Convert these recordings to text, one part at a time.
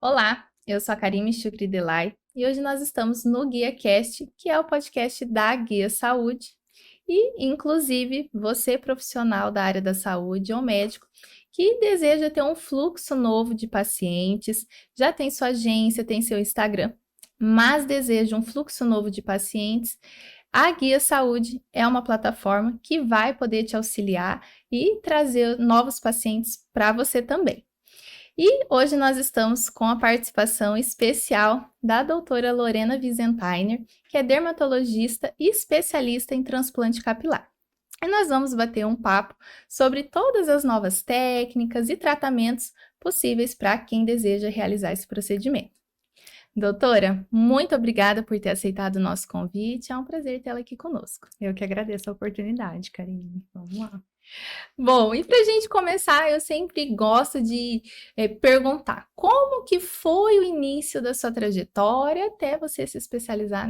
Olá, eu sou a Karime Shukri Delay e hoje nós estamos no GuiaCast, que é o podcast da Guia Saúde. E, inclusive, você profissional da área da saúde ou médico que deseja ter um fluxo novo de pacientes, já tem sua agência, tem seu Instagram, mas deseja um fluxo novo de pacientes, a Guia Saúde é uma plataforma que vai poder te auxiliar e trazer novos pacientes para você também. E hoje nós estamos com a participação especial da doutora Lorena Wiesentheimer, que é dermatologista e especialista em transplante capilar. E nós vamos bater um papo sobre todas as novas técnicas e tratamentos possíveis para quem deseja realizar esse procedimento. Doutora, muito obrigada por ter aceitado o nosso convite. É um prazer tê-la aqui conosco. Eu que agradeço a oportunidade, Karine. Vamos lá. Bom, e para a gente começar, eu sempre gosto de perguntar como que foi o início da sua trajetória até você se especializar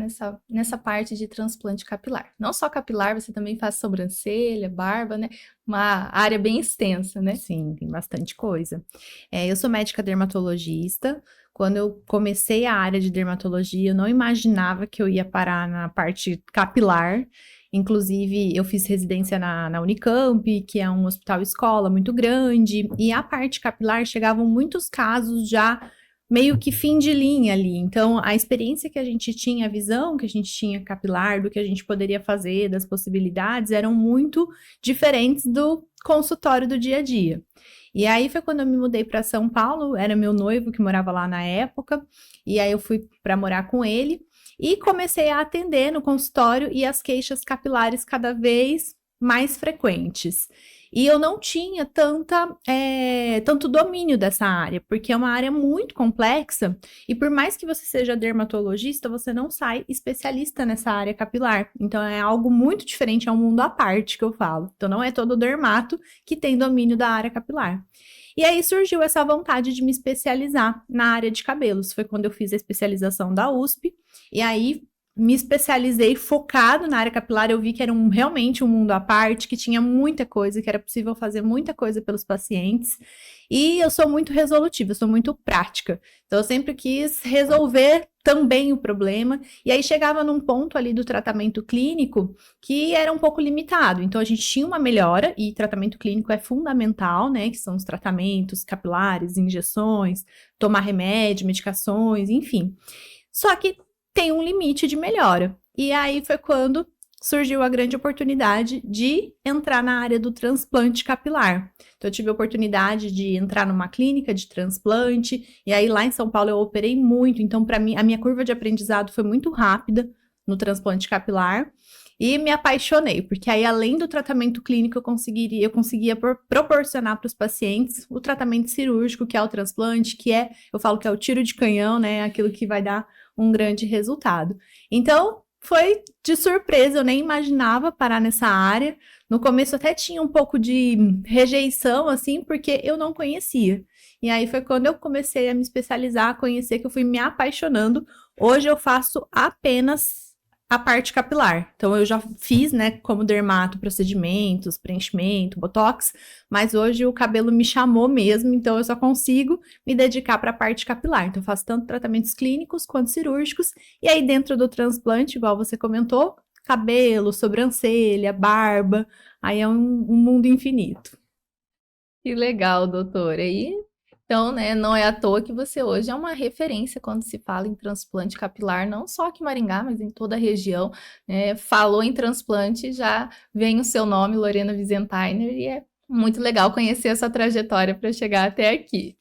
nessa parte de transplante capilar. Não só capilar, você também faz sobrancelha, barba, né? Uma área bem extensa, né? Sim, tem bastante coisa. Eu sou médica dermatologista. Quando eu comecei a área de dermatologia, eu não imaginava que eu ia parar na parte capilar. Inclusive, eu fiz residência na Unicamp, que é um hospital-escola muito grande, e a parte capilar chegavam muitos casos já meio que fim de linha ali. Então, a experiência que a gente tinha, a visão que a gente tinha capilar, do que a gente poderia fazer, das possibilidades, eram muito diferentes do consultório do dia a dia. E aí foi quando eu me mudei para São Paulo, era meu noivo que morava lá na época, e aí eu fui para morar com ele. E comecei a atender no consultório e as queixas capilares cada vez mais frequentes. E eu não tinha tanto domínio dessa área, porque é uma área muito complexa, e por mais que você seja dermatologista, você não sai especialista nessa área capilar. Então é algo muito diferente, é um mundo à parte que eu falo. Então não é todo dermato que tem domínio da área capilar. E aí surgiu essa vontade de me especializar na área de cabelos. Foi quando eu fiz a especialização da USP, e aí me especializei focado na área capilar. Eu vi que era realmente um mundo à parte, que tinha muita coisa, que era possível fazer muita coisa pelos pacientes. E eu sou muito resolutiva, eu sou muito prática. Então eu sempre quis resolver também o problema. E aí chegava num ponto ali do tratamento clínico que era um pouco limitado. Então a gente tinha uma melhora, e tratamento clínico é fundamental, né? Que são os tratamentos capilares, injeções, tomar remédio, medicações, enfim. Só que tem um limite de melhora. E aí foi quando surgiu a grande oportunidade de entrar na área do transplante capilar. Então, eu tive a oportunidade de entrar numa clínica de transplante, e aí lá em São Paulo eu operei muito, então para mim, a minha curva de aprendizado foi muito rápida no transplante capilar, e me apaixonei, porque aí além do tratamento clínico eu conseguia proporcionar para os pacientes o tratamento cirúrgico, que é o transplante, eu falo que é o tiro de canhão, né, aquilo que vai dar um grande resultado. Então, foi de surpresa, eu nem imaginava parar nessa área. No começo até tinha um pouco de rejeição, assim, porque eu não conhecia. E aí foi quando eu comecei a me especializar, a conhecer, que eu fui me apaixonando. Hoje eu faço apenas a parte capilar. Então, eu já fiz, né, como dermato, procedimentos, preenchimento, botox, mas hoje o cabelo me chamou mesmo, então eu só consigo me dedicar para a parte capilar. Então, eu faço tanto tratamentos clínicos quanto cirúrgicos, e aí dentro do transplante, igual você comentou, cabelo, sobrancelha, barba, aí é um mundo infinito. Que legal, doutora. Então, né, não é à toa que você hoje é uma referência quando se fala em transplante capilar, não só aqui em Maringá, mas em toda a região. Falou em transplante, já vem o seu nome, Lorena Wiesentheimer, e é muito legal conhecer essa trajetória para chegar até aqui.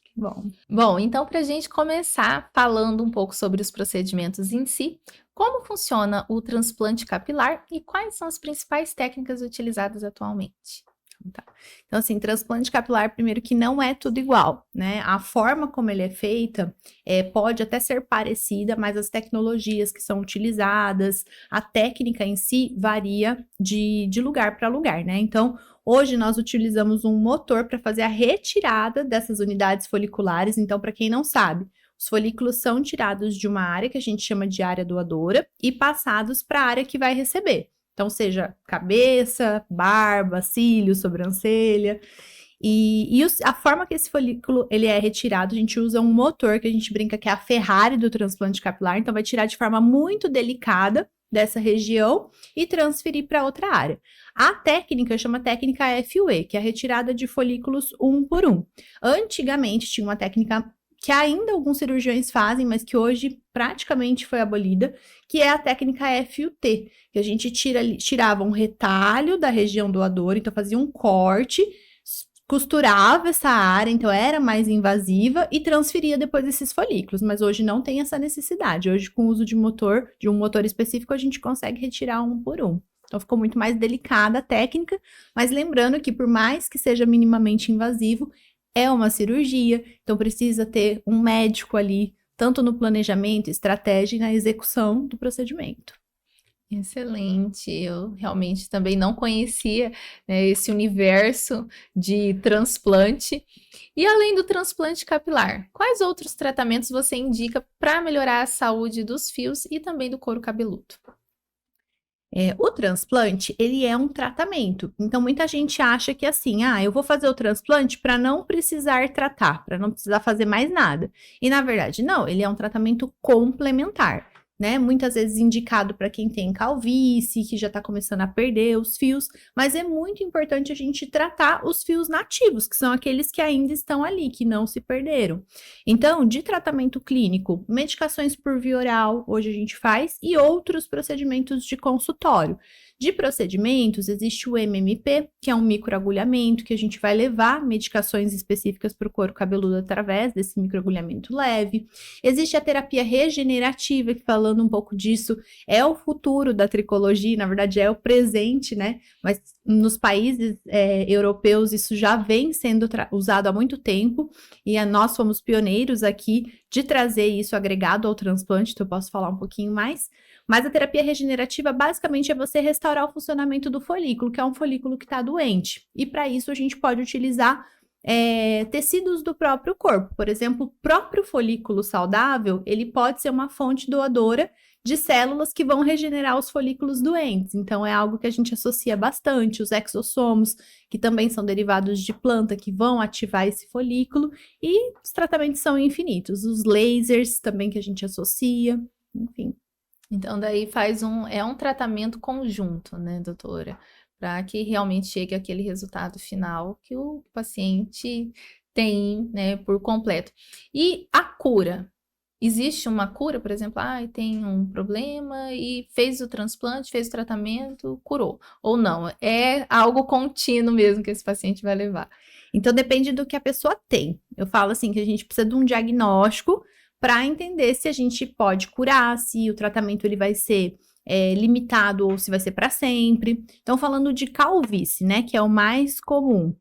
Bom, então para a gente começar falando um pouco sobre os procedimentos em si, como funciona o transplante capilar e quais são as principais técnicas utilizadas atualmente? Tá. Então, assim, transplante capilar, primeiro que não é tudo igual, né? A forma como ele é feita pode até ser parecida, mas as tecnologias que são utilizadas, a técnica em si varia de lugar para lugar, né? Então, hoje nós utilizamos um motor para fazer a retirada dessas unidades foliculares. Então, para quem não sabe, os folículos são tirados de uma área que a gente chama de área doadora e passados para a área que vai receber. Então, seja cabeça, barba, cílios, sobrancelha. A forma que esse folículo ele é retirado, a gente usa um motor que a gente brinca que é a Ferrari do transplante capilar, então vai tirar de forma muito delicada dessa região e transferir para outra área. A técnica chama técnica FUE, que é a retirada de folículos um por um. Antigamente tinha uma técnica que ainda alguns cirurgiões fazem, mas que hoje praticamente foi abolida, que é a técnica FUT, que a gente tirava um retalho da região doadora, então fazia um corte, costurava essa área, então era mais invasiva e transferia depois esses folículos, mas hoje não tem essa necessidade. Hoje, com o uso de um motor específico, a gente consegue retirar um por um. Então, ficou muito mais delicada a técnica, mas lembrando que por mais que seja minimamente invasivo, é uma cirurgia, então precisa ter um médico ali, tanto no planejamento, estratégia e na execução do procedimento. Excelente, eu realmente também não conhecia, né, esse universo de transplante. E além do transplante capilar, quais outros tratamentos você indica para melhorar a saúde dos fios e também do couro cabeludo? O transplante, ele é um tratamento. Então, muita gente acha que assim, eu vou fazer o transplante para não precisar tratar, para não precisar fazer mais nada. E na verdade, não, ele é um tratamento complementar, né? Muitas vezes indicado para quem tem calvície, que já está começando a perder os fios, mas é muito importante a gente tratar os fios nativos, que são aqueles que ainda estão ali, que não se perderam. Então, de tratamento clínico, medicações por via oral, hoje a gente faz, e outros procedimentos de consultório. De procedimentos, existe o MMP, que é um microagulhamento, que a gente vai levar medicações específicas para o couro cabeludo através desse microagulhamento leve. Existe a terapia regenerativa, que falando um pouco disso, é o futuro da tricologia, na verdade é o presente, né? Mas nos países europeus isso já vem sendo usado há muito tempo, e nós fomos pioneiros aqui de trazer isso agregado ao transplante, então eu posso falar um pouquinho mais. Mas a terapia regenerativa, basicamente, é você restaurar o funcionamento do folículo, que é um folículo que está doente. E para isso, a gente pode utilizar tecidos do próprio corpo. Por exemplo, o próprio folículo saudável, ele pode ser uma fonte doadora de células que vão regenerar os folículos doentes. Então, é algo que a gente associa bastante. Os exossomos, que também são derivados de planta, que vão ativar esse folículo. E os tratamentos são infinitos. Os lasers também que a gente associa, enfim. Então, daí é um tratamento conjunto, né, doutora? Para que realmente chegue aquele resultado final que o paciente tem, né, por completo. E a cura? Existe uma cura, por exemplo, tem um problema e fez o transplante, fez o tratamento, curou. Ou não, é algo contínuo mesmo que esse paciente vai levar. Então, depende do que a pessoa tem. Eu falo assim, que a gente precisa de um diagnóstico para entender se a gente pode curar, se o tratamento ele vai ser limitado ou se vai ser para sempre. Então, falando de calvície, né, que é o mais comum,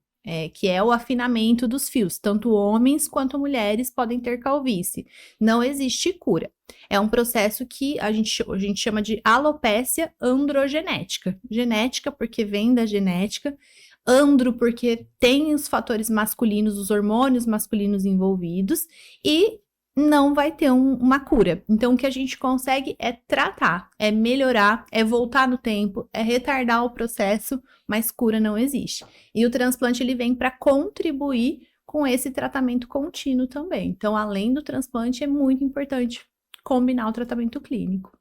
que é o afinamento dos fios. Tanto homens quanto mulheres podem ter calvície. Não existe cura. É um processo que a gente chama de alopécia androgenética. Genética porque vem da genética, andro porque tem os fatores masculinos, os hormônios masculinos envolvidos, e não vai ter uma cura. Então, o que a gente consegue é tratar, é melhorar, é voltar no tempo, é retardar o processo, mas cura não existe. E o transplante, ele vem para contribuir com esse tratamento contínuo também. Então, além do transplante, é muito importante combinar o tratamento clínico.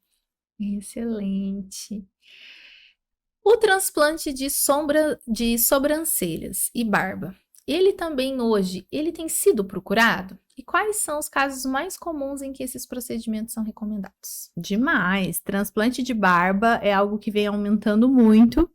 Excelente. O transplante de sobrancelhas e barba, ele também hoje, ele tem sido procurado? E quais são os casos mais comuns em que esses procedimentos são recomendados? Demais! Transplante de barba é algo que vem aumentando muito.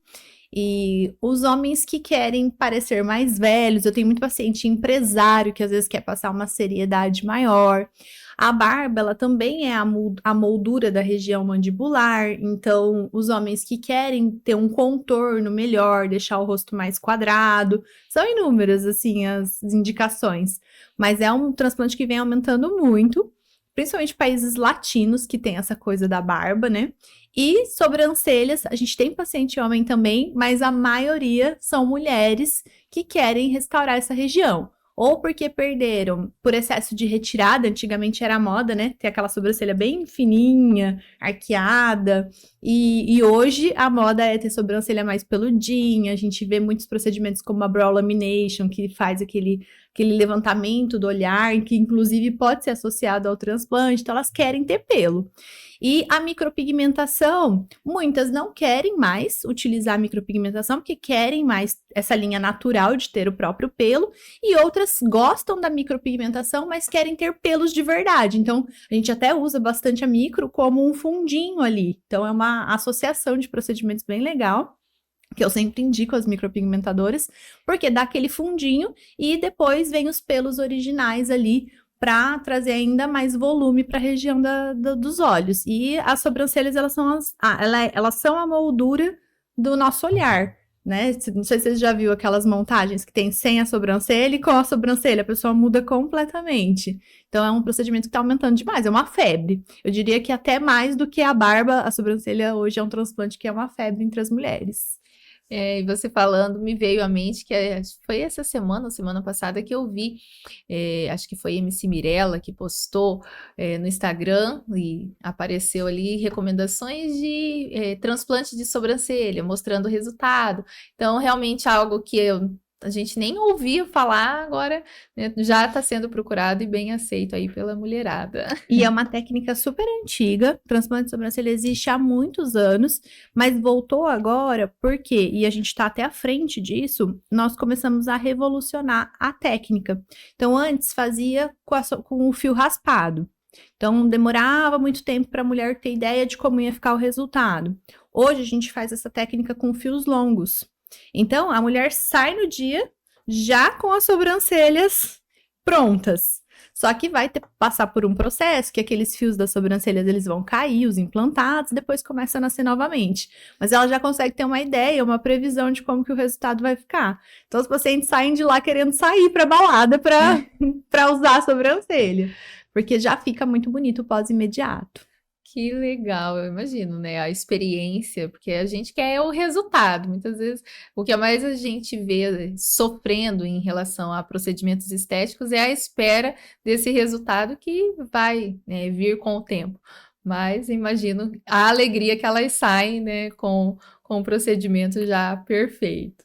E os homens que querem parecer mais velhos, eu tenho muito paciente empresário que às vezes quer passar uma seriedade maior. A barba, ela também é a moldura da região mandibular, então os homens que querem ter um contorno melhor, deixar o rosto mais quadrado, são inúmeras, assim, as indicações. Mas é um transplante que vem aumentando muito, principalmente países latinos que tem essa coisa da barba, né? E sobrancelhas, a gente tem paciente homem também, mas a maioria são mulheres que querem restaurar essa região. ou porque perderam por excesso de retirada, antigamente era moda, né? Ter aquela sobrancelha bem fininha, arqueada, e hoje a moda é ter sobrancelha mais peludinha, a gente vê muitos procedimentos como a brow lamination, que faz aquele levantamento do olhar, que inclusive pode ser associado ao transplante, então elas querem ter pelo. E a micropigmentação, muitas não querem mais utilizar a micropigmentação, porque querem mais essa linha natural de ter o próprio pelo, e outras gostam da micropigmentação, mas querem ter pelos de verdade. Então, a gente até usa bastante a micro como um fundinho ali. Então, é uma associação de procedimentos bem legal, que eu sempre indico as micropigmentadoras, porque dá aquele fundinho e depois vem os pelos originais ali para trazer ainda mais volume para a região dos olhos. E as sobrancelhas, elas são a moldura do nosso olhar, né? Não sei se você já viu aquelas montagens que tem sem a sobrancelha e com a sobrancelha, a pessoa muda completamente. Então, é um procedimento que está aumentando demais, é uma febre. Eu diria que até mais do que a barba, a sobrancelha hoje é um transplante que é uma febre entre as mulheres. E você falando, me veio à mente que foi essa semana, ou semana passada, que eu vi, acho que foi MC Mirella que postou no Instagram e apareceu ali recomendações de transplante de sobrancelha, mostrando o resultado. Então, realmente algo que a gente nem ouvia falar, agora, né, já está sendo procurado e bem aceito aí pela mulherada. E é uma técnica super antiga, transplante de sobrancelha existe há muitos anos, mas voltou agora porque, e a gente está até à frente disso, nós começamos a revolucionar a técnica. Então, antes fazia com o fio raspado. Então, demorava muito tempo para a mulher ter ideia de como ia ficar o resultado. Hoje, a gente faz essa técnica com fios longos. Então, a mulher sai no dia já com as sobrancelhas prontas. Só que vai passar por um processo que aqueles fios das sobrancelhas eles vão cair, os implantados, depois começa a nascer novamente. Mas ela já consegue ter uma ideia, uma previsão de como que o resultado vai ficar. Então, os pacientes saem de lá querendo sair para balada para usar a sobrancelha, porque já fica muito bonito o pós-imediato. Que legal, eu imagino, né? A experiência, porque a gente quer o resultado. Muitas vezes, o que mais a gente vê sofrendo em relação a procedimentos estéticos é a espera desse resultado que vai, né, vir com o tempo. Mas imagino a alegria que elas saem, né, com o procedimento já perfeito.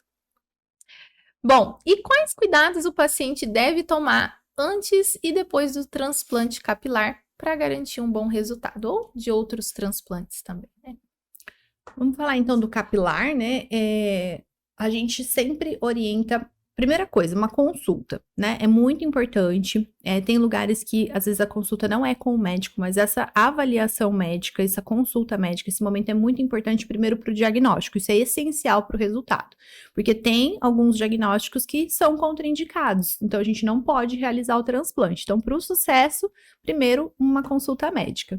Bom, e quais cuidados o paciente deve tomar antes e depois do transplante capilar para garantir um bom resultado, ou de outros transplantes também, né? Vamos falar então do capilar, né? A gente sempre orienta, primeira coisa, uma consulta, né? É muito importante. Tem lugares que às vezes a consulta não é com o médico, mas essa avaliação médica, essa consulta médica, esse momento é muito importante primeiro para o diagnóstico. Isso é essencial para o resultado, porque tem alguns diagnósticos que são contraindicados, então a gente não pode realizar o transplante. Então, para o sucesso, primeiro uma consulta médica.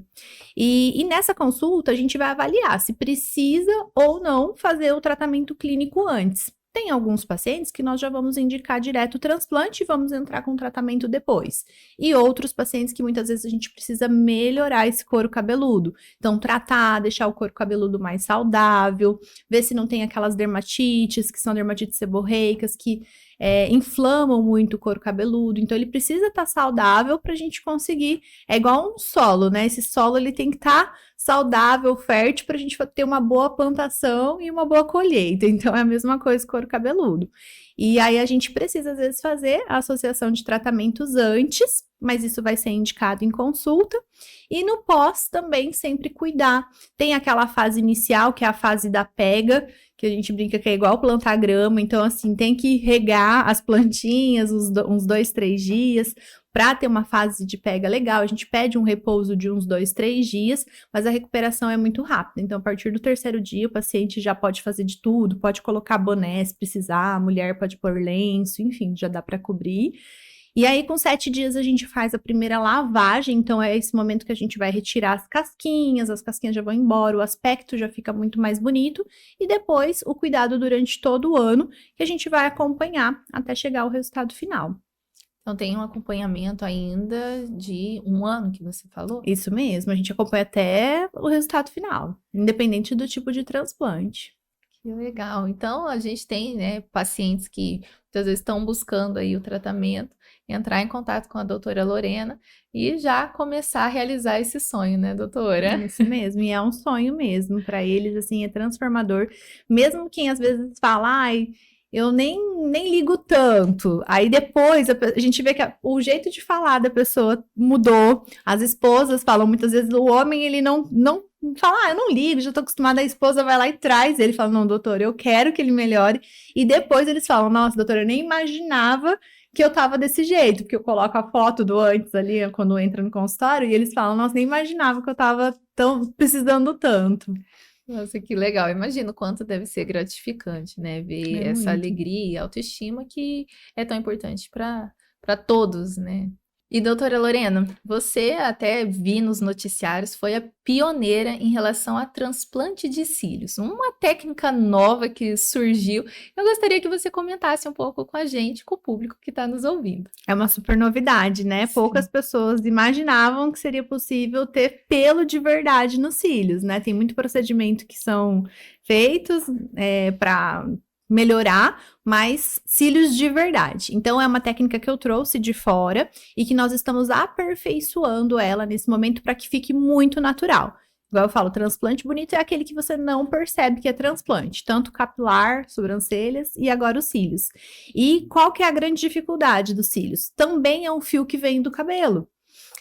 E nessa consulta a gente vai avaliar se precisa ou não fazer o tratamento clínico antes. Tem alguns pacientes que nós já vamos indicar direto o transplante e vamos entrar com o tratamento depois. E outros pacientes que muitas vezes a gente precisa melhorar esse couro cabeludo. Então, tratar, deixar o couro cabeludo mais saudável, ver se não tem aquelas dermatites, que são dermatites seborreicas, que inflamam muito o couro cabeludo. Então, ele precisa estar saudável para a gente conseguir. É igual um solo, né? Esse solo ele tem que estar saudável, fértil, para a gente ter uma boa plantação e uma boa colheita. Então, é a mesma coisa com o couro cabeludo. E aí, a gente precisa, às vezes, fazer a associação de tratamentos antes, mas isso vai ser indicado em consulta. E no pós, também, sempre cuidar. Tem aquela fase inicial, que é a fase da pega, que a gente brinca que é igual plantar grama. Então, assim, tem que regar as plantinhas uns 2, 3 dias, para ter uma fase de pega legal. A gente pede um repouso de uns 2, 3 dias, mas a recuperação é muito rápida. Então, a partir do 3º dia, o paciente já pode fazer de tudo, pode colocar boné se precisar, a mulher pode pôr lenço, enfim, já dá para cobrir. E aí, com 7 dias, a gente faz a primeira lavagem, então é esse momento que a gente vai retirar as casquinhas já vão embora, o aspecto já fica muito mais bonito, e depois o cuidado durante todo o ano, que a gente vai acompanhar até chegar ao resultado final. Então, tem um acompanhamento ainda de 1 ano, que você falou? Isso mesmo, a gente acompanha até o resultado final, independente do tipo de transplante. Que legal. Então, a gente tem, né, pacientes que muitas vezes estão buscando aí o tratamento, entrar em contato com a doutora Lorena e já começar a realizar esse sonho, né, doutora? Isso mesmo, e é um sonho mesmo para eles, assim, é transformador. Mesmo quem às vezes fala, ai, eu nem ligo tanto. Aí depois a gente vê que o jeito de falar da pessoa mudou. As esposas falam muitas vezes, o homem ele não fala, eu não ligo, já tô acostumada, a esposa vai lá e traz ele, fala, não, doutor, eu quero que ele melhore. E depois eles falam, nossa, doutora, eu nem imaginava que eu tava desse jeito, porque eu coloco a foto do antes ali, quando entra no consultório, e eles falam, nossa, nem imaginava que eu tava precisando tanto. Nossa, que legal. Imagino o quanto deve ser gratificante, né? Ver essa Muito. alegria e autoestima que é tão importante para todos, né? E doutora Lorena, você até vi nos noticiários, foi a pioneira em relação a transplante de cílios, uma técnica nova que surgiu. Eu gostaria que você comentasse um pouco com a gente, com o público que está nos ouvindo. É uma super novidade, né? Poucas Sim. pessoas imaginavam que seria possível ter pelo de verdade nos cílios, né? Tem muito procedimento que são feitos para melhorar, mas cílios de verdade. Então, é uma técnica que eu trouxe de fora e que nós estamos aperfeiçoando ela nesse momento para que fique muito natural. Igual eu falo, transplante bonito é aquele que você não percebe que é transplante, tanto capilar, sobrancelhas e agora os cílios. E qual que é a grande dificuldade dos cílios? Também é um fio que vem do cabelo.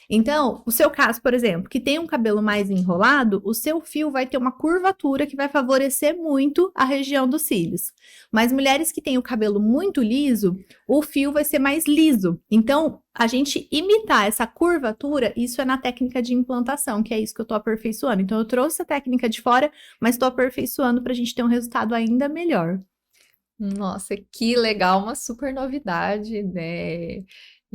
Então, o seu caso, por exemplo, que tem um cabelo mais enrolado, o seu fio vai ter uma curvatura que vai favorecer muito a região dos cílios. Mas mulheres que têm o cabelo muito liso, o fio vai ser mais liso. Então, a gente imitar essa curvatura, isso é na técnica de implantação, que é isso que eu tô aperfeiçoando. Então, eu trouxe a técnica de fora, mas estou aperfeiçoando para a gente ter um resultado ainda melhor. Nossa, que legal, uma super novidade, né?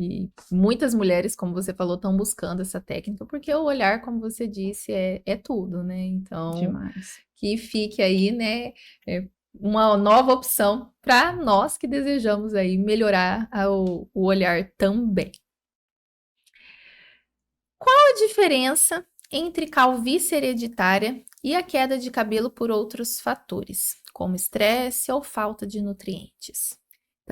E muitas mulheres, como você falou, estão buscando essa técnica, porque o olhar, como você disse, é tudo, né? Então, Demais. que fique aí, né, uma nova opção para nós que desejamos aí melhorar o olhar também. Qual a diferença entre calvície hereditária e a queda de cabelo por outros fatores, como estresse ou falta de nutrientes?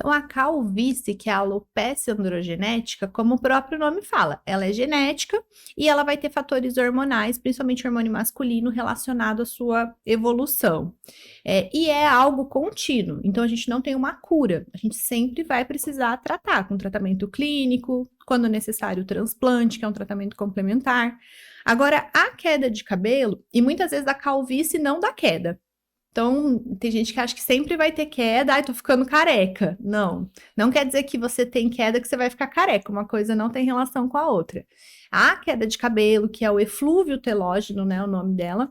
Então, a calvície, que é a alopecia androgenética, como o próprio nome fala, ela é genética e ela vai ter fatores hormonais, principalmente hormônio masculino, relacionado à sua evolução. E é algo contínuo, então a gente não tem uma cura, a gente sempre vai precisar tratar com tratamento clínico, quando necessário, o transplante, que é um tratamento complementar. Agora, a queda de cabelo, e muitas vezes a calvície não dá queda. Então, tem gente que acha que sempre vai ter queda, ai, tô ficando careca. Não, não quer dizer que você tem queda que você vai ficar careca, uma coisa não tem relação com a outra. A queda de cabelo, que é o eflúvio telógeno, né, o nome dela,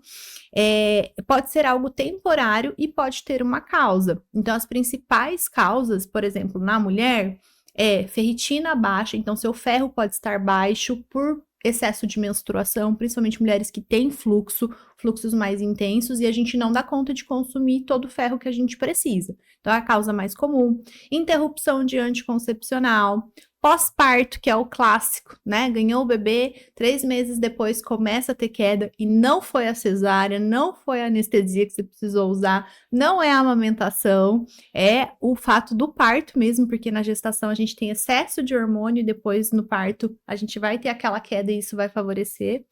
pode ser algo temporário e pode ter uma causa. Então, as principais causas, por exemplo, na mulher, é ferritina baixa, então seu ferro pode estar baixo por excesso de menstruação, principalmente mulheres que têm fluxos mais intensos, e a gente não dá conta de consumir todo o ferro que a gente precisa. Então, é a causa mais comum. Interrupção de anticoncepcional, pós-parto, que é o clássico, né? Ganhou o bebê, 3 meses depois começa a ter queda e não foi a cesárea, não foi a anestesia que você precisou usar, não é a amamentação, é o fato do parto mesmo, porque na gestação a gente tem excesso de hormônio e depois no parto a gente vai ter aquela queda e isso vai favorecer.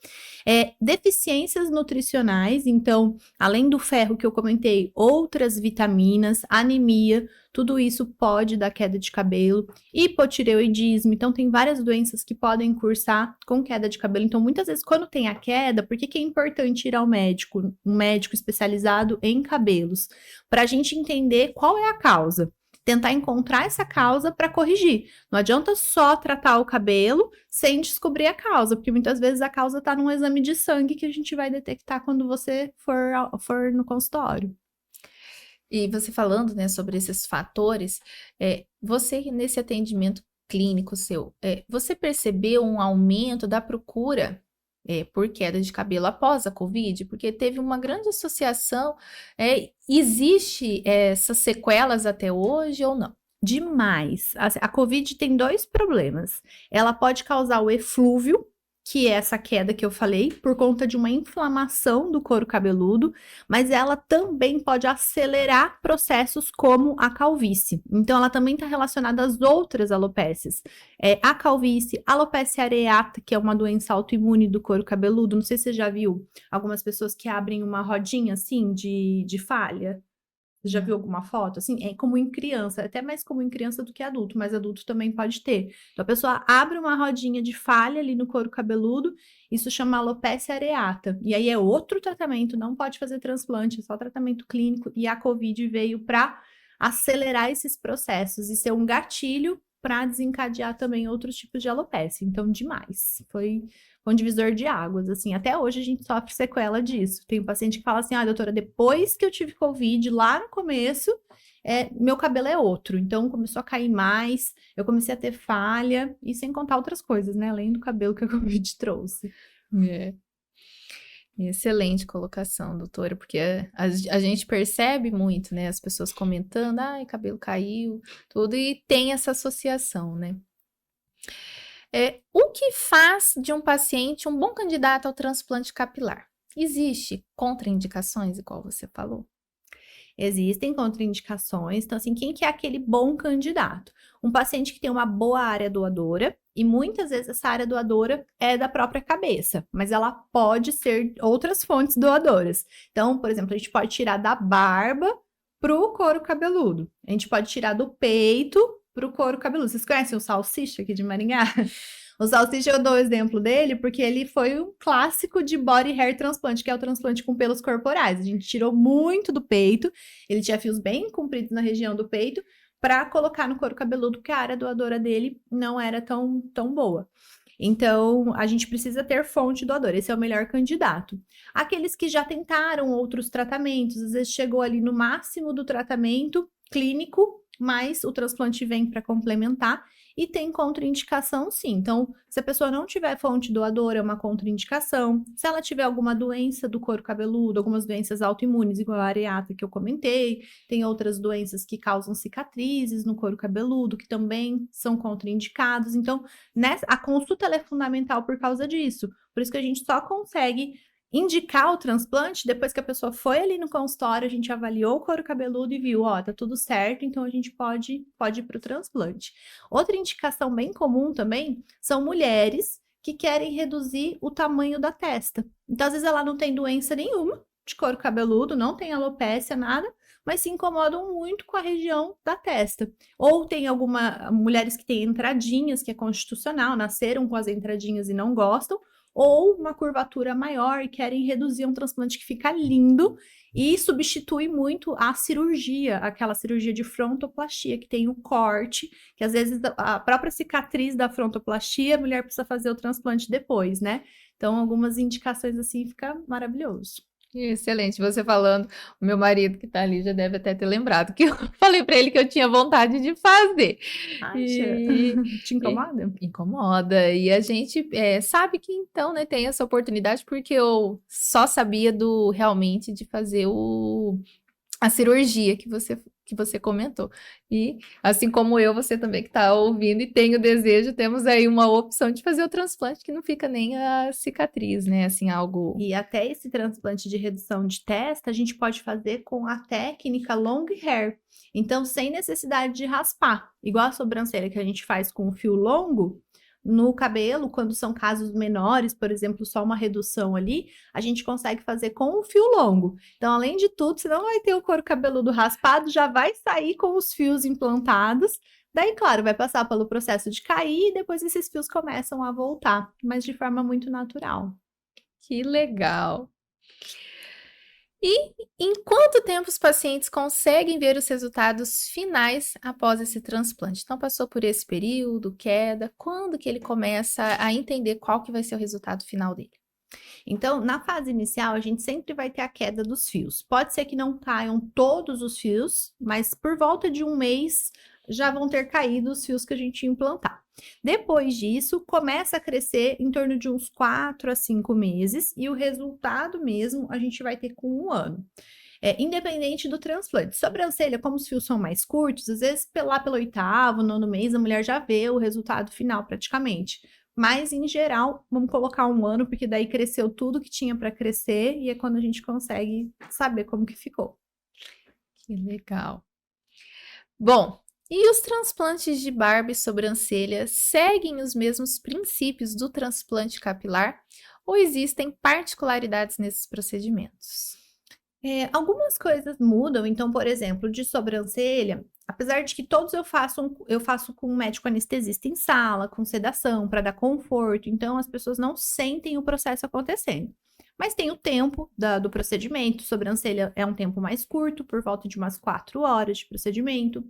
Deficiências nutricionais, então, além do ferro que eu comentei, outras vitaminas, anemia, tudo isso pode dar queda de cabelo, hipotireoidismo, então tem várias doenças que podem cursar com queda de cabelo. Então, muitas vezes, quando tem a queda, por que é importante ir ao médico, um médico especializado em cabelos? Para a gente entender qual é a causa. Tentar encontrar essa causa para corrigir. Não adianta só tratar o cabelo sem descobrir a causa, porque muitas vezes a causa está num exame de sangue que a gente vai detectar quando você for no consultório. E você falando, né, sobre esses fatores, você nesse atendimento clínico seu, você percebeu um aumento da procura por queda de cabelo após a Covid? Porque teve uma grande associação, existe essas sequelas até hoje ou não? Demais. A Covid tem 2 problemas. Ela pode causar o eflúvio, que é essa queda que eu falei, por conta de uma inflamação do couro cabeludo, mas ela também pode acelerar processos como a calvície. Então, ela também está relacionada às outras alopécias. A calvície, alopecia areata, que é uma doença autoimune do couro cabeludo. Não sei se você já viu algumas pessoas que abrem uma rodinha assim de falha. Você já viu alguma foto? Assim, é como em criança, até mais como em criança do que adulto, mas adulto também pode ter. Então, a pessoa abre uma rodinha de falha ali no couro cabeludo, isso chama alopecia areata. E aí é outro tratamento, não pode fazer transplante, é só tratamento clínico. E a COVID veio para acelerar esses processos e ser um gatilho para desencadear também outros tipos de alopecia. Então, demais. Foi um divisor de águas, assim, até hoje a gente sofre sequela disso. Tem um paciente que fala assim, doutora, depois que eu tive Covid, lá no começo, meu cabelo é outro, então começou a cair mais, eu comecei a ter falha, e sem contar outras coisas, né, além do cabelo que a Covid trouxe. Excelente colocação, doutora, porque a gente percebe muito, né, as pessoas comentando, cabelo caiu, tudo, e tem essa associação, né? O que faz de um paciente um bom candidato ao transplante capilar? Existe contraindicações, igual você falou? Existem contraindicações, então assim, quem que é aquele bom candidato? Um paciente que tem uma boa área doadora, e muitas vezes essa área doadora é da própria cabeça, mas ela pode ser outras fontes doadoras. Então, por exemplo, a gente pode tirar da barba pro couro cabeludo. A gente pode tirar do peito pro couro cabeludo. Vocês conhecem o Salsicha aqui de Maringá? O Salsicha, eu dou o exemplo dele porque ele foi um clássico de body hair transplante, que é o transplante com pelos corporais. A gente tirou muito do peito, ele tinha fios bem compridos na região do peito, para colocar no couro cabeludo, porque a área doadora dele não era tão boa. Então, a gente precisa ter fonte doadora, esse é o melhor candidato. Aqueles que já tentaram outros tratamentos, às vezes chegou ali no máximo do tratamento clínico, mas o transplante vem para complementar, e tem contraindicação sim. Então, se a pessoa não tiver fonte doadora, é uma contraindicação. Se ela tiver alguma doença do couro cabeludo, algumas doenças autoimunes, igual a areata que eu comentei, tem outras doenças que causam cicatrizes no couro cabeludo, que também são contraindicados. Então, a consulta ela é fundamental por causa disso. Por isso que a gente só consegue indicar o transplante depois que a pessoa foi ali no consultório, a gente avaliou o couro cabeludo e viu, tá tudo certo, então a gente pode ir para o transplante. Outra indicação bem comum também são mulheres que querem reduzir o tamanho da testa. Então, às vezes ela não tem doença nenhuma de couro cabeludo, não tem alopécia, nada, mas se incomodam muito com a região da testa. Ou tem algumas mulheres que têm entradinhas, que é constitucional, nasceram com as entradinhas e não gostam, ou uma curvatura maior e querem reduzir um transplante que fica lindo e substitui muito a cirurgia, aquela cirurgia de frontoplastia, que tem o corte, que às vezes a própria cicatriz da frontoplastia, a mulher precisa fazer o transplante depois, né? Então, algumas indicações assim fica maravilhoso. Excelente, você falando, o meu marido que tá ali já deve até ter lembrado que eu falei para ele que eu tinha vontade de fazer. Te incomoda? Incomoda, e a gente sabe que então, né, tem essa oportunidade porque eu só sabia realmente de fazer a cirurgia que você comentou. E assim como eu, você também que está ouvindo e tem o desejo, temos aí uma opção de fazer o transplante que não fica nem a cicatriz, né? Assim, algo... E até esse transplante de redução de testa, a gente pode fazer com a técnica long hair. Então, sem necessidade de raspar. Igual a sobrancelha que a gente faz com o fio longo, no cabelo, quando são casos menores, por exemplo, só uma redução ali, a gente consegue fazer com o fio longo. Então, além de tudo, você não vai ter o couro cabeludo raspado, já vai sair com os fios implantados. Daí, claro, vai passar pelo processo de cair e depois esses fios começam a voltar, mas de forma muito natural. Que legal! E em quanto tempo os pacientes conseguem ver os resultados finais após esse transplante? Então, passou por esse período, queda, quando que ele começa a entender qual que vai ser o resultado final dele? Então, na fase inicial, a gente sempre vai ter a queda dos fios. Pode ser que não caiam todos os fios, mas por volta de um mês já vão ter caído os fios que a gente ia implantar. Depois disso, começa a crescer em torno de uns 4 a 5 meses e o resultado mesmo a gente vai ter com 1 ano. Independente do transplante. Sobrancelha, como os fios são mais curtos, às vezes lá pelo 8º, 9º mês, a mulher já vê o resultado final praticamente. mas em geral, vamos colocar 1 ano, porque daí cresceu tudo que tinha para crescer e é quando a gente consegue saber como que ficou. Que legal. Bom, e os transplantes de barba e sobrancelha seguem os mesmos princípios do transplante capilar ou existem particularidades nesses procedimentos? Algumas coisas mudam, então, por exemplo, de sobrancelha, apesar de que todos eu faço com um médico anestesista em sala, com sedação, para dar conforto, então as pessoas não sentem o processo acontecendo. Mas tem o tempo do procedimento, sobrancelha é um tempo mais curto, por volta de umas 4 horas de procedimento.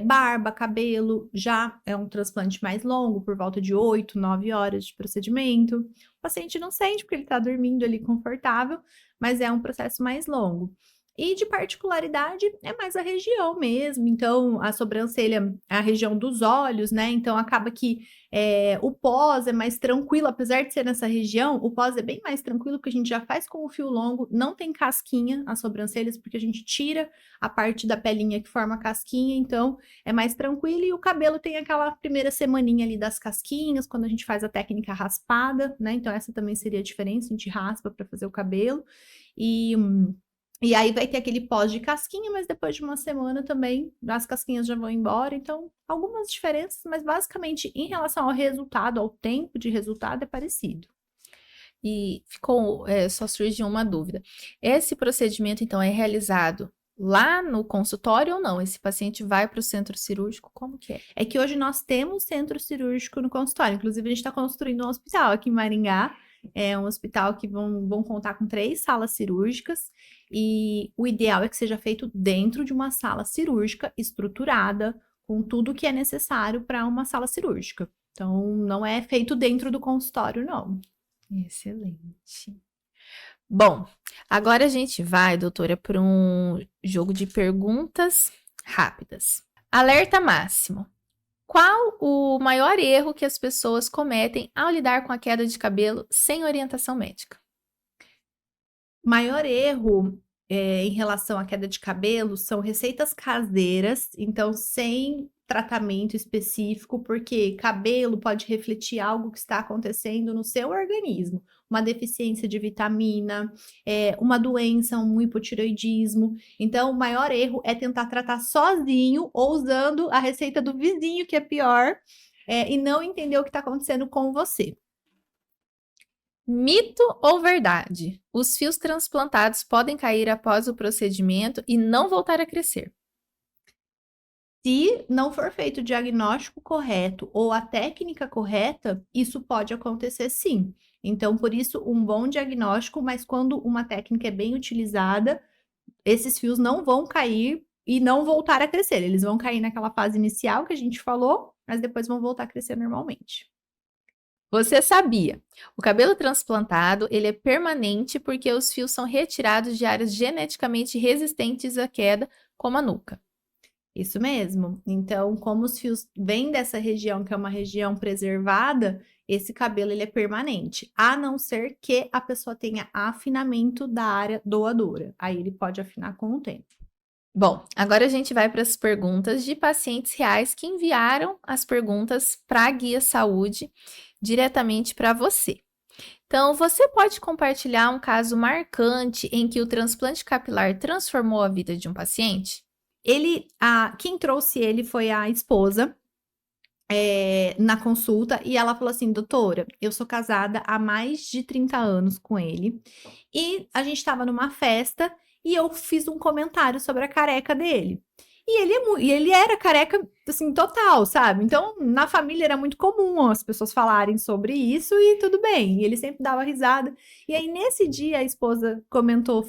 Barba, cabelo, já é um transplante mais longo, por volta de 8, 9 horas de procedimento. O paciente não sente porque ele está dormindo ali confortável, mas é um processo mais longo. E de particularidade é mais a região mesmo, então a sobrancelha é a região dos olhos, né? Então acaba que o pós é mais tranquilo, apesar de ser nessa região, o pós é bem mais tranquilo, porque a gente já faz com o fio longo, não tem casquinha as sobrancelhas, porque a gente tira a parte da pelinha que forma a casquinha, então é mais tranquilo. E o cabelo tem aquela primeira semaninha ali das casquinhas, quando a gente faz a técnica raspada, né? Então essa também seria a diferença, a gente raspa para fazer o cabelo. E aí vai ter aquele pós de casquinha, mas depois de uma semana também as casquinhas já vão embora. Então, algumas diferenças, mas basicamente em relação ao resultado, ao tempo de resultado, é parecido. E só surgiu uma dúvida. Esse procedimento, então, é realizado lá no consultório ou não? Esse paciente vai para o centro cirúrgico? Como que é? É que hoje nós temos centro cirúrgico no consultório. Inclusive, a gente está construindo um hospital aqui em Maringá. É um hospital que vão contar com 3 salas cirúrgicas. E o ideal é que seja feito dentro de uma sala cirúrgica estruturada, com tudo que é necessário para uma sala cirúrgica. Então, não é feito dentro do consultório, não. Excelente. Bom, agora a gente vai, doutora, para um jogo de perguntas rápidas. Alerta máximo. Qual o maior erro que as pessoas cometem ao lidar com a queda de cabelo sem orientação médica? Maior erro em relação à queda de cabelo são receitas caseiras, então sem tratamento específico, porque cabelo pode refletir algo que está acontecendo no seu organismo, uma deficiência de vitamina, uma doença, um hipotireoidismo. Então, o maior erro é tentar tratar sozinho ou usando a receita do vizinho, que é pior, e não entender o que está acontecendo com você. Mito ou verdade? Os fios transplantados podem cair após o procedimento e não voltar a crescer. Se não for feito o diagnóstico correto ou a técnica correta, isso pode acontecer sim. Então, por isso, um bom diagnóstico, mas quando uma técnica é bem utilizada, esses fios não vão cair e não voltar a crescer. Eles vão cair naquela fase inicial que a gente falou, mas depois vão voltar a crescer normalmente. Você sabia? O cabelo transplantado, ele é permanente porque os fios são retirados de áreas geneticamente resistentes à queda, como a nuca. Isso mesmo. Então, como os fios vêm dessa região, que é uma região preservada, esse cabelo ele é permanente, a não ser que a pessoa tenha afinamento da área doadora. Aí ele pode afinar com o tempo. Bom, agora a gente vai para as perguntas de pacientes reais que enviaram as perguntas para a Guia Saúde diretamente para você. Então, você pode compartilhar um caso marcante em que o transplante capilar transformou a vida de um paciente? Quem trouxe ele foi a esposa, na consulta, e ela falou assim: doutora, eu sou casada há mais de 30 anos com ele, e a gente estava numa festa e eu fiz um comentário sobre a careca dele. E ele era careca, assim, total, sabe? Então, na família era muito comum as pessoas falarem sobre isso e tudo bem. E ele sempre dava risada. E aí, nesse dia, a esposa comentou,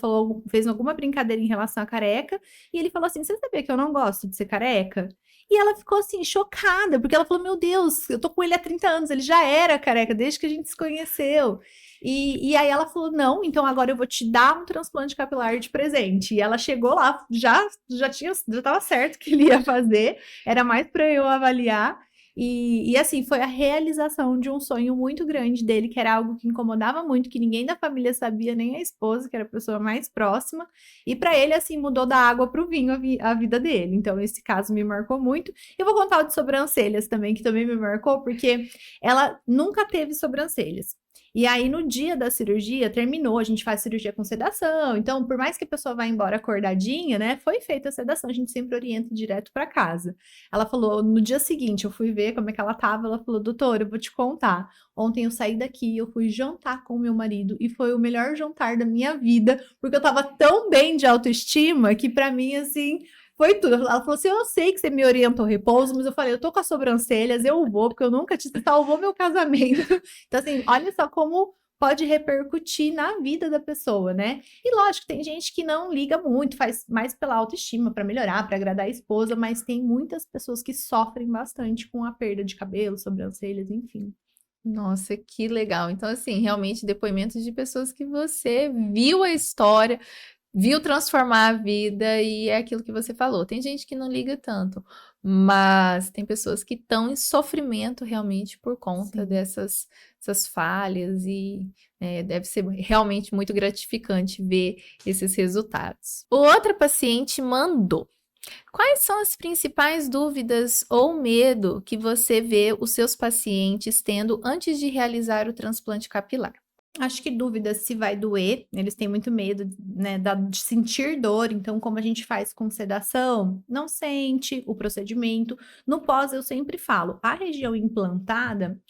fez alguma brincadeira em relação à careca. E ele falou assim: você sabia que eu não gosto de ser careca? E ela ficou assim, chocada, porque ela falou: meu Deus, eu tô com ele há 30 anos, ele já era careca desde que a gente se conheceu. E aí ela falou: não, então agora eu vou te dar um transplante capilar de presente. E ela chegou lá, já estava certo que ele ia fazer, era mais para eu avaliar. E assim, foi a realização de um sonho muito grande dele, que era algo que incomodava muito, que ninguém da família sabia, nem a esposa, que era a pessoa mais próxima. E para ele, assim, mudou da água para o vinho a vida dele. Então, esse caso me marcou muito. Eu vou contar o de sobrancelhas também, que também me marcou, porque ela nunca teve sobrancelhas. E aí, no dia da cirurgia, terminou, a gente faz cirurgia com sedação. Então, por mais que a pessoa vá embora acordadinha, né? Foi feita a sedação, a gente sempre orienta direto para casa. Ela falou, no dia seguinte, eu fui ver como é que ela tava. Ela falou, doutora, eu vou te contar. Ontem eu saí daqui, eu fui jantar com o meu marido e foi o melhor jantar da minha vida, porque eu tava tão bem de autoestima que para mim, assim, foi tudo. Ela falou assim: eu sei que você me orienta ao repouso, mas eu falei, eu tô com as sobrancelhas, eu vou, porque eu nunca te salvou meu casamento. Então, assim, olha só como pode repercutir na vida da pessoa, né? E lógico, tem gente que não liga muito, faz mais pela autoestima, para melhorar, para agradar a esposa, mas tem muitas pessoas que sofrem bastante com a perda de cabelo, sobrancelhas, enfim. Nossa, que legal. Então, assim, realmente depoimentos de pessoas que você viu a história, viu transformar a vida e é aquilo que você falou. Tem gente que não liga tanto, mas tem pessoas que estão em sofrimento realmente por conta Sim. dessas falhas e deve ser realmente muito gratificante ver esses resultados. Outra paciente mandou. Quais são as principais dúvidas ou medo que você vê os seus pacientes tendo antes de realizar o transplante capilar? Acho que dúvida se vai doer, eles têm muito medo, né, de sentir dor, então como a gente faz com sedação, não sente o procedimento. No pós eu sempre falo, a região implantada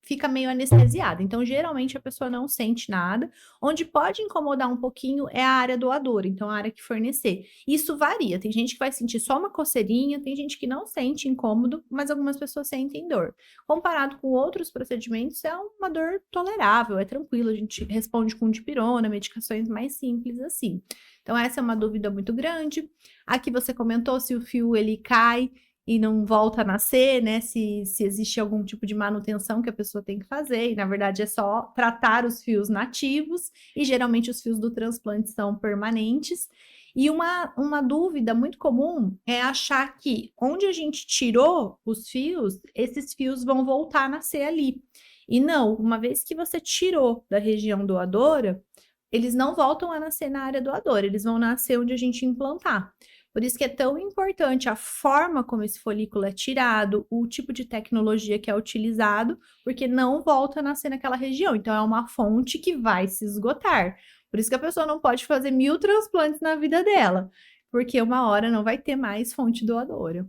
fica meio anestesiada, então geralmente a pessoa não sente nada. Onde pode incomodar um pouquinho é a área doadora, então a área que fornecer. Isso varia, tem gente que vai sentir só uma coceirinha, tem gente que não sente incômodo, mas algumas pessoas sentem dor. Comparado com outros procedimentos, é uma dor tolerável, é tranquilo, a gente responde com dipirona, medicações mais simples assim. Então essa é uma dúvida muito grande. Aqui você comentou se o fio ele cai e não volta a nascer, né? Se existe algum tipo de manutenção que a pessoa tem que fazer, e na verdade é só tratar os fios nativos, e geralmente os fios do transplante são permanentes. E uma dúvida muito comum é achar que onde a gente tirou os fios, esses fios vão voltar a nascer ali. E não, uma vez que você tirou da região doadora, eles não voltam a nascer na área doadora, eles vão nascer onde a gente implantar. Por isso que é tão importante a forma como esse folículo é tirado, o tipo de tecnologia que é utilizado, porque não volta a nascer naquela região. Então, é uma fonte que vai se esgotar. Por isso que a pessoa não pode fazer 1000 transplantes na vida dela, porque uma hora não vai ter mais fonte doadora.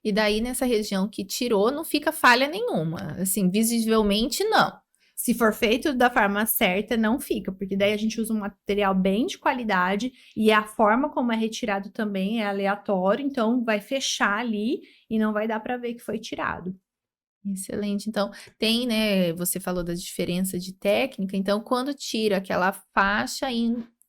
E daí, nessa região que tirou, não fica falha nenhuma. Assim, visivelmente, não. Se for feito da forma certa, não fica, porque daí a gente usa um material bem de qualidade e a forma como é retirado também é aleatório, então vai fechar ali e não vai dar para ver que foi tirado. Excelente. Então, tem, né? Você falou da diferença de técnica. Então, quando tira aquela faixa,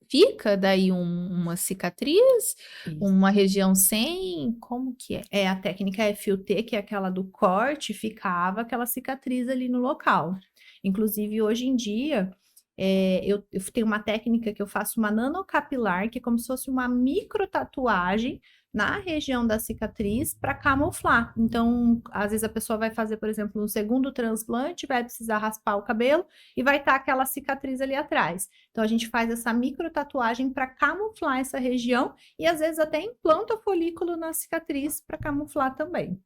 fica daí uma cicatriz, Isso. uma região sem. Como que é? A técnica FUT, que é aquela do corte, ficava aquela cicatriz ali no local. Inclusive, hoje em dia, eu tenho uma técnica que eu faço uma nanocapilar, que é como se fosse uma micro tatuagem na região da cicatriz para camuflar. Então, às vezes a pessoa vai fazer, por exemplo, um segundo transplante, vai precisar raspar o cabelo e vai estar aquela cicatriz ali atrás. Então, a gente faz essa micro tatuagem para camuflar essa região e às vezes até implanta o folículo na cicatriz para camuflar também.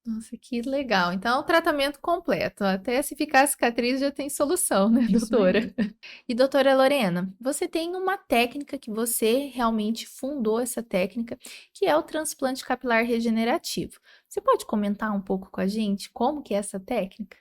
Nossa, que legal. Então, é um tratamento completo. Até se ficar a cicatriz já tem solução, né, Isso doutora? mesmo. E doutora Lorena, você tem uma técnica que você realmente fundou essa técnica, que é o transplante capilar regenerativo. Você pode comentar um pouco com a gente como que é essa técnica?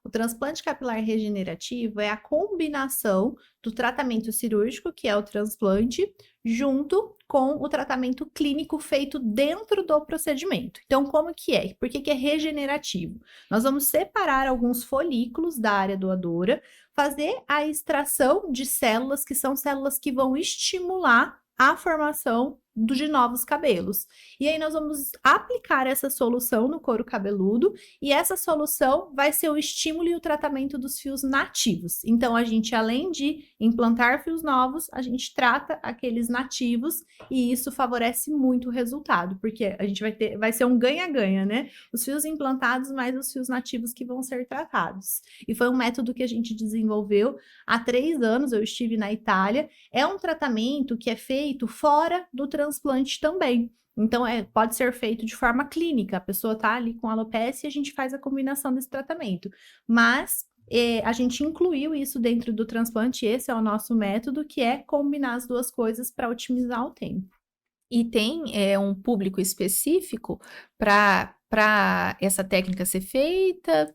O transplante capilar regenerativo é a combinação do tratamento cirúrgico, que é o transplante, junto com o tratamento clínico feito dentro do procedimento. Então, como que é? Por que é regenerativo? Nós vamos separar alguns folículos da área doadora, fazer a extração de células, que são células que vão estimular a formação de novos cabelos. E aí nós vamos aplicar essa solução no couro cabeludo e essa solução vai ser o estímulo e o tratamento dos fios nativos. Então a gente, além de implantar fios novos, a gente trata aqueles nativos e isso favorece muito o resultado, porque a gente vai ser um ganha-ganha, né? Os fios implantados mais os fios nativos que vão ser tratados. E foi um método que a gente desenvolveu há 3 anos, eu estive na Itália. É um tratamento que é feito fora do transplante também. Então, pode ser feito de forma clínica. A pessoa está ali com alopecia e a gente faz a combinação desse tratamento. Mas a gente incluiu isso dentro do transplante, esse é o nosso método, que é combinar as duas coisas para otimizar o tempo. E tem um público específico para essa técnica ser feita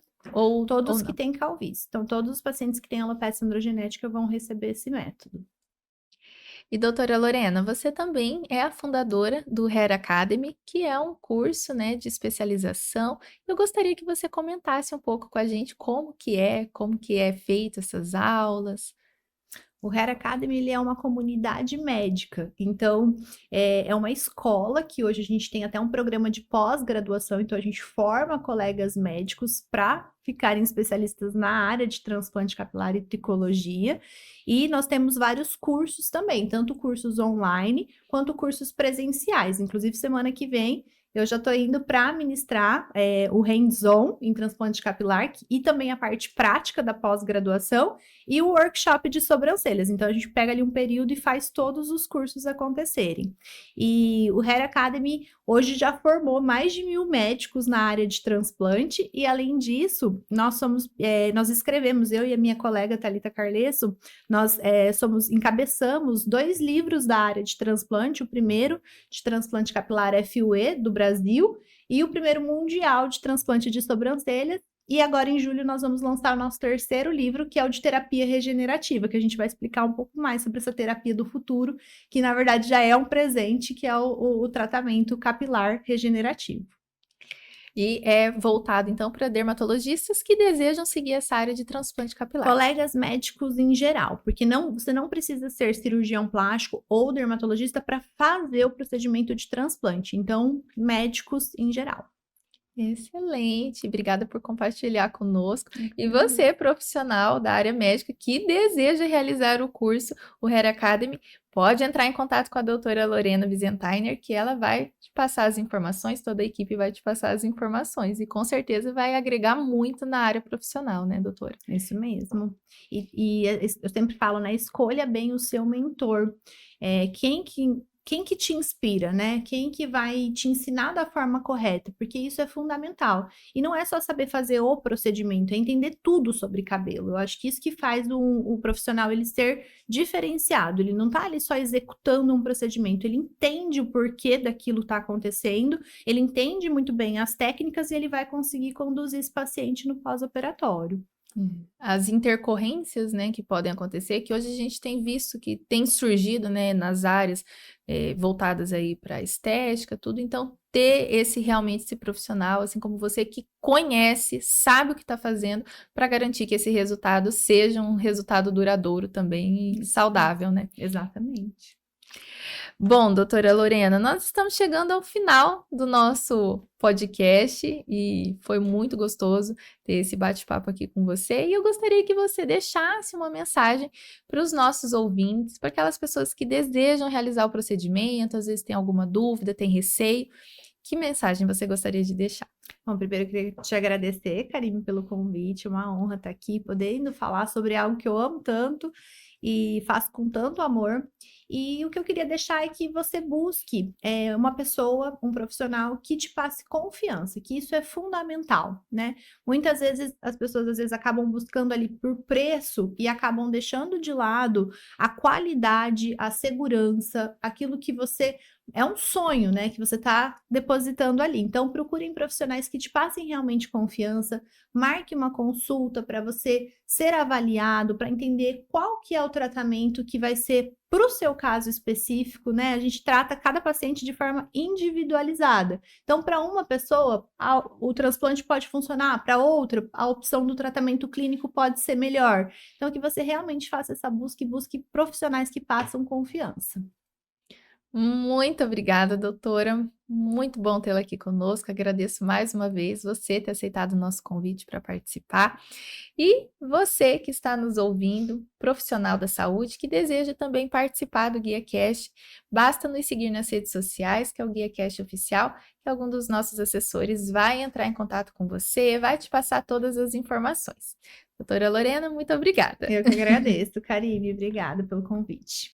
Todos ou que não? têm calvície. Então, todos os pacientes que têm alopecia androgenética vão receber esse método. E doutora Lorena, você também é a fundadora do Hair Academy, que é um curso, né, de especialização. Eu gostaria que você comentasse um pouco com a gente como que é feito essas aulas. O Hair Academy ele é uma comunidade médica, então é uma escola que hoje a gente tem até um programa de pós-graduação, então a gente forma colegas médicos para ficarem especialistas na área de transplante capilar e tricologia, e nós temos vários cursos também, tanto cursos online quanto cursos presenciais. Inclusive, semana que vem eu já estou indo para ministrar o hands-on em transplante capilar e também a parte prática da pós-graduação e o workshop de sobrancelhas. Então, a gente pega ali um período e faz todos os cursos acontecerem. E o Hair Academy hoje já formou mais de 1.000 médicos na área de transplante e, além disso, nós escrevemos, eu e a minha colega Thalita Carlesso, nós encabeçamos 2 livros da área de transplante, o primeiro de transplante capilar FUE do Brasil e o primeiro mundial de transplante de sobrancelhas. E agora, em julho, nós vamos lançar o nosso 3º livro, que é o de terapia regenerativa, que a gente vai explicar um pouco mais sobre essa terapia do futuro, que na verdade já é um presente, que é o tratamento capilar regenerativo. E é voltado, então, para dermatologistas que desejam seguir essa área de transplante capilar. Colegas médicos em geral, porque você não precisa ser cirurgião plástico ou dermatologista para fazer o procedimento de transplante. Então, médicos em geral. Excelente, obrigada por compartilhar conosco. E você, profissional da área médica que deseja realizar o curso, o Hair Academy, pode entrar em contato com a doutora Lorena Visentainer, que ela vai te passar as informações, toda a equipe vai te passar as informações e com certeza vai agregar muito na área profissional, né, doutora? Isso mesmo. E eu sempre falo, né? Escolha bem o seu mentor. Quem que te inspira, né? Quem que vai te ensinar da forma correta, porque isso é fundamental. E não é só saber fazer o procedimento, é entender tudo sobre cabelo. Eu acho que isso que faz o profissional ele ser diferenciado. Ele não tá ali só executando um procedimento, ele entende o porquê daquilo tá acontecendo, ele entende muito bem as técnicas e ele vai conseguir conduzir esse paciente no pós-operatório. As intercorrências, né, que podem acontecer, que hoje a gente tem visto que tem surgido, né, nas áreas voltadas aí para estética, tudo. Então, ter realmente esse profissional, assim como você, que conhece, sabe o que está fazendo, para garantir que esse resultado seja um resultado duradouro também e saudável, né? Exatamente. Bom, doutora Lorena, nós estamos chegando ao final do nosso podcast e foi muito gostoso ter esse bate-papo aqui com você. E eu gostaria que você deixasse uma mensagem para os nossos ouvintes, para aquelas pessoas que desejam realizar o procedimento, às vezes tem alguma dúvida, tem receio. Que mensagem você gostaria de deixar? Bom, primeiro eu queria te agradecer, Karime, pelo convite. É uma honra estar aqui, podendo falar sobre algo que eu amo tanto e faço com tanto amor. E o que eu queria deixar é que você busque uma pessoa, um profissional que te passe confiança, que isso é fundamental, né? Muitas vezes as pessoas às vezes acabam buscando ali por preço e acabam deixando de lado a qualidade, a segurança, aquilo que você é um sonho, né, que você está depositando ali. Então, procurem profissionais que te passem realmente confiança, marque uma consulta para você ser avaliado, para entender qual que é o tratamento que vai ser para o seu caso específico, né? A gente trata cada paciente de forma individualizada. Então, para uma pessoa, o transplante pode funcionar, para outra, a opção do tratamento clínico pode ser melhor. Então, que você realmente faça essa busca e busque profissionais que passam confiança. Muito obrigada, doutora. Muito bom tê-la aqui conosco. Agradeço mais uma vez você ter aceitado o nosso convite para participar. E você que está nos ouvindo, profissional da saúde, que deseja também participar do Guia Cast, basta nos seguir nas redes sociais, que é o Guia Cast Oficial, que algum dos nossos assessores vai entrar em contato com você, vai te passar todas as informações. Doutora Lorena, muito obrigada. Eu que agradeço, Caribe. Obrigada pelo convite.